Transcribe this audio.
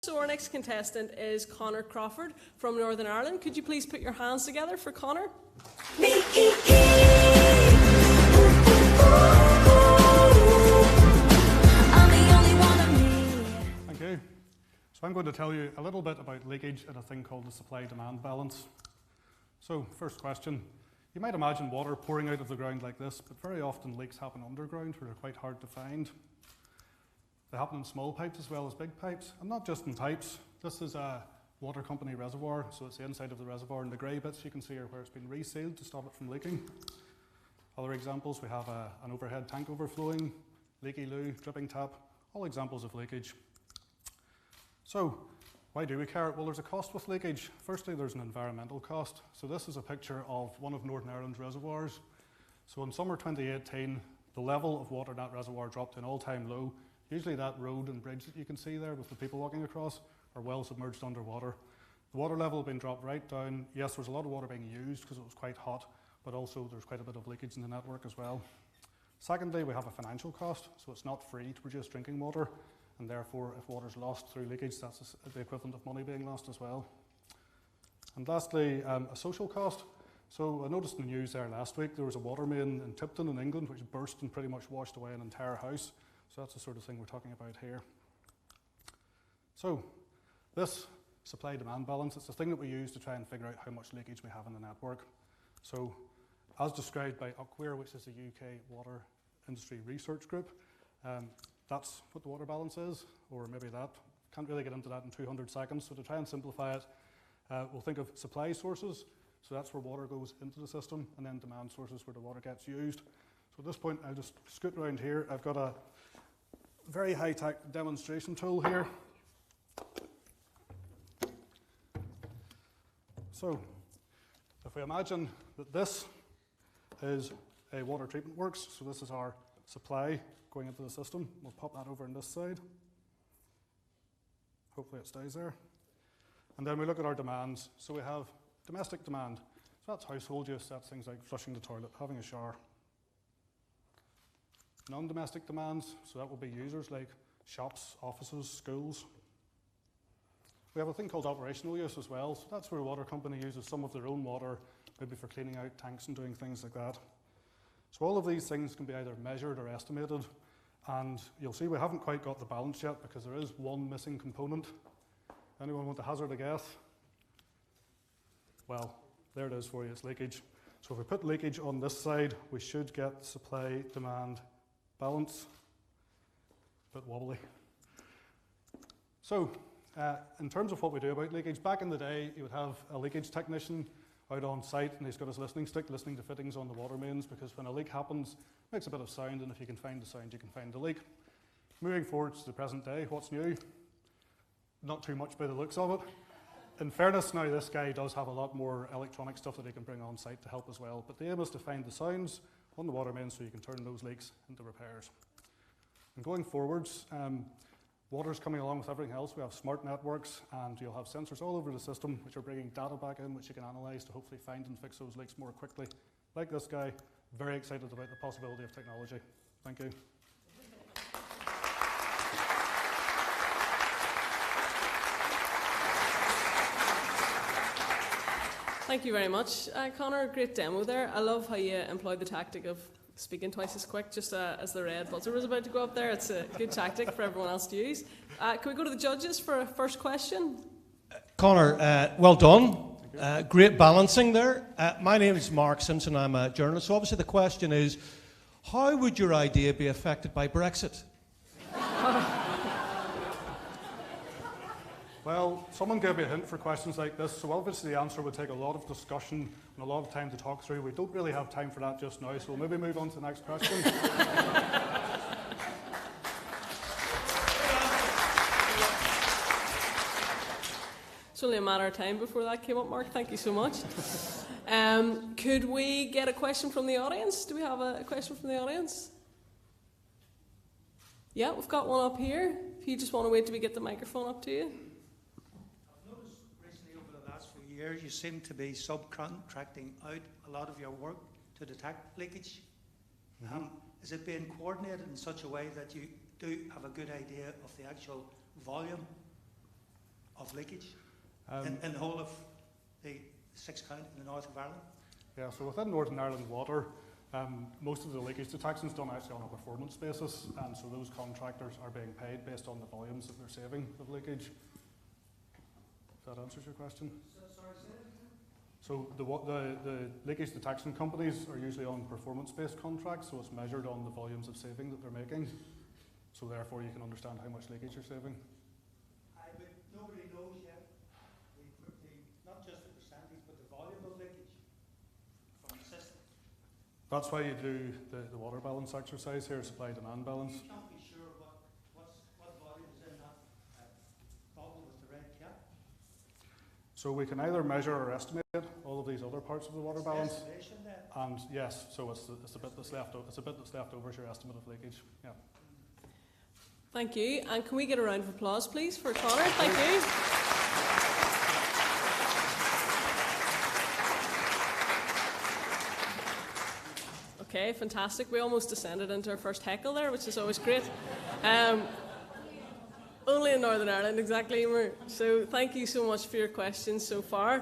So our next contestant is Conor Crawford from Northern Ireland. Could you please put your hands together for Conor? Thank you. So I'm going to tell you a little bit about leakage and a thing called the supply-demand balance. So first question. You might imagine water pouring out of the ground like this, but very often leaks happen underground where they're quite hard to find. They happen in small pipes as well as big pipes, and not just in pipes. This is a water company reservoir, so it's the inside of the reservoir, and the grey bits you can see are where it's been resealed to stop it from leaking. Other examples, we have an overhead tank overflowing, leaky loo, dripping tap, all examples of leakage. So, why do we care? Well, there's a cost with leakage. Firstly, there's an environmental cost. So this is a picture of one of Northern Ireland's reservoirs. So in summer 2018, the level of water in that reservoir dropped to an all-time low. Usually that road and bridge that you can see there with the people walking across are well submerged underwater. The water level had been dropped right down. Yes, there was a lot of water being used because it was quite hot, but also there's quite a bit of leakage in the network as well. Secondly, we have a financial cost, so it's not free to produce drinking water, and therefore if water's lost through leakage, that's the equivalent of money being lost as well. And lastly, a social cost. So I noticed in the news there last week, there was a water main in Tipton in England which burst and pretty much washed away an entire house. So that's the sort of thing we're talking about here. So this supply-demand balance, it's the thing that we use to try and figure out how much leakage we have in the network. So as described by UCWEAR, which is the UK Water Industry Research Group, that's what the water balance is, or maybe that. Can't really get into that in 200 seconds, so to try and simplify it, we'll think of supply sources, so that's where water goes into the system, and then demand sources where the water gets used. So at this point, I'll just scoot around here. I've got a very high-tech demonstration tool here. So if we imagine that this is a water treatment works, so this is our supply going into the system. We'll pop that over on this side. Hopefully it stays there. And then we look at our demands. So we have domestic demand. So that's household use, that's things like flushing the toilet, having a shower. Non-domestic demands, so that will be users like shops, offices, schools. We have a thing called operational use as well. So that's where a water company uses some of their own water, maybe for cleaning out tanks and doing things like that. So all of these things can be either measured or estimated, and you'll see we haven't quite got the balance yet because there is one missing component. Anyone want to hazard a guess? Well, there it is for you, it's leakage. So if we put leakage on this side, we should get supply-demand balance. A bit wobbly. So, in terms of what we do about leakage, back in the day, you would have a leakage technician out on site, and he's got his listening stick listening to fittings on the water mains, because when a leak happens, it makes a bit of sound, and if you can find the sound, you can find the leak. Moving forward to the present day, what's new? Not too much by the looks of it. In fairness, now this guy does have a lot more electronic stuff that he can bring on site to help as well, but the aim is to find the sounds on the water mains so you can turn those leaks into repairs. And going forwards, water's coming along with everything else. We have smart networks, and you'll have sensors all over the system which are bringing data back in which you can analyse to hopefully find and fix those leaks more quickly. Like this guy, very excited about the possibility of technology. Thank you. Thank you very much, Conor. Great demo there. I love how you employed the tactic of speaking twice as quick, just as the red buzzer was about to go up there. It's a good tactic for everyone else to use. Can we go to the judges for a first question? Conor, well done. Great balancing there. My name is Mark Simpson. I'm a journalist. So obviously the question is, how would your idea be affected by Brexit? Well, someone gave me a hint for questions like this, so obviously the answer would take a lot of discussion and a lot of time to talk through. We don't really have time for that just now, so we'll maybe move on to the next question. It's only a matter of time before that came up, Mark. Thank you so much. Could we get a question from the audience? Do we have a question from the audience? Yeah, we've got one up here. If you just want to wait till we get the microphone up to you. Years, you seem to be subcontracting out a lot of your work to detect leakage. Is it being coordinated in such a way that you do have a good idea of the actual volume of leakage Um, in the whole of the 6 counties in the north of Ireland? Yeah, so within Northern Ireland Water, most of the leakage detection is done actually on a performance basis, and so those contractors are being paid based on the volumes that they're saving of leakage. If that answers your question. So the leakage detection companies are usually on performance-based contracts, so it's measured on the volumes of saving that they're making. So therefore you can understand how much leakage you're saving. But nobody knows yet, not just the percentage, but the volume of leakage from the system. That's why you do the water balance exercise here, supply-demand balance. You can't be sure what volume is in that bottle with the red cap. So we can either measure or estimate all of these other parts of the water balance. Estimation then. And yes, so it's a bit that's left over. It's a bit that's left over is your estimate of leakage. Yeah. Thank you. And can we get a round of applause, please, for Conor? Thank you. Okay, fantastic. We almost descended into our first heckle there, which is always great. Only in Northern Ireland, exactly, Emer. So thank you so much for your questions so far.